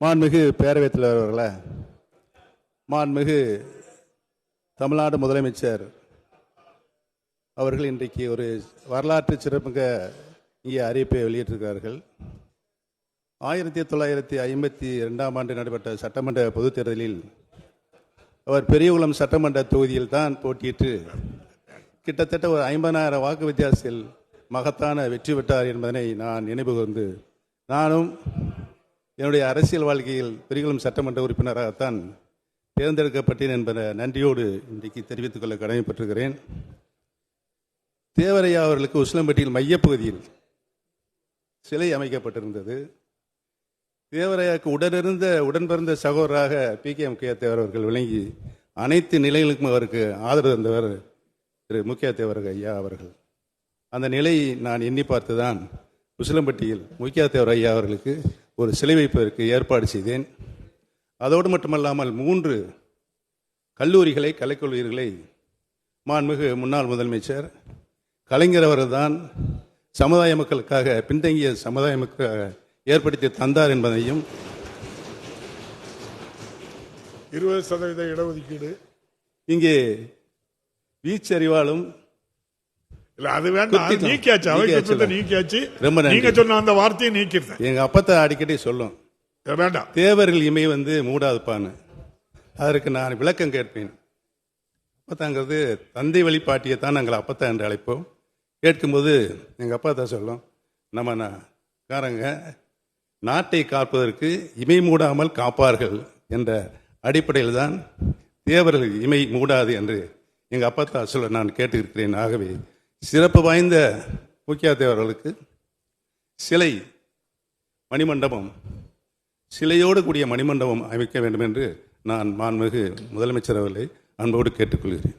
மாண்புமிகு பேரவைத் தலைவர் அவர்களே, மாண்புமிகு தமிழ்நாடு முதலமைச்சர் அவர்கள் இன்றைக்கு ஒரு வரலாற்று சிறப்புமிக்க இங்கே அறிவிப்பை வெளியிட்டிருக்கிறார்கள். 1952ஆம் ஆண்டு நடைபெற்ற சட்டமன்ற பொதுத் தேர்தலில் அவர் பெரியகுளம் சட்டமன்ற தொகுதியில் தான் போட்டியிட்டு கிட்டத்தட்ட ஒரு 50,000 வாக்கு வித்தியாசத்தில் மகத்தான வெற்றி பெற்றார் என்பதனை நான் நினைவு கூர்ந்து, நானும் என்னுடைய அரசியல் வாழ்க்கையில் பெரியகுளம் சட்டமன்ற உறுப்பினராகத்தான் தேர்ந்தெடுக்கப்பட்டேன் என்பதை நன்றியோடு இன்றைக்கு தெரிவித்துக் கொள்ள கடமைப்பட்டிருக்கிறேன். தேவரையா அவர்களுக்கு உசிலம்பட்டியில் மையப்பகுதியில் சிலை அமைக்கப்பட்டிருந்தது. தேவரையாவுக்கு உடன் பிறந்த சகோதரராக PK முக்கிய தேவர் அவர்கள் விளங்கி அனைத்து நிலைகளுக்கும் அவருக்கு ஆதரவு தந்தவர் திரு முக்கிய தேவர் ஐயா அவர்கள். அந்த நிலையை நான் எண்ணி பார்த்துதான் உசிலம்பட்டியில் முக்கிய தேவர் ஐயா அவர்களுக்கு ஒரு சிலை வைப்பதற்கு ஏற்பாடு செய்தேன். அதோடு மட்டுமல்லாமல் 3 கல்லூரிகளை, கலைக்கல்லூரிகளை மாண்புமிகு முன்னாள் முதலமைச்சர் கலைஞர் அவர்கள் தான் சமுதாய மக்களுக்காக, பின்தங்கிய சமுதாய மக்களுக்காக ஏற்படுத்தி தந்தார் என்பதையும், 20% இடஒதுக்கீடு இங்கே வீச்சறிவாலும் அது வேண்டாம், நீக்கியாச்சு. நீங்க சொன்ன அந்த வார்த்தையை நீக்கிறேன். எங்க அப்பத்தை அடிக்கடி சொல்லும், வேண்டாம் தேவர்கள் இமை மூடாதுப்பான்னு. அதற்கு நான் விளக்கம் கேட்பேன். அப்பத்தாங்கிறது தந்தை வழிபாட்டியத்தான் நாங்கள் அப்பத்தா என்று அழைப்போம். கேட்கும்போது எங்கள் அப்பா தான் சொல்லும், நம்ம காரங்க நாட்டை காப்பதற்கு இமை மூடாமல் காப்பார்கள் என்ற அடிப்படையில் தான் தேவர்கள் இமை மூடாது என்று எங்கள் அப்பத்தா சொல்ல நான் கேட்டிருக்கிறேன். ஆகவே சிறப்பு வாய்ந்த முக்கிய தேவர்களுக்கு சிலை, மணிமண்டபம், சிலையோடு கூடிய மணிமண்டபம் அமைக்க வேண்டும் என்று நான் மாண்புமிகு முதலமைச்சர் அவர்களை அன்போடு கேட்டுக்கொள்கிறேன்.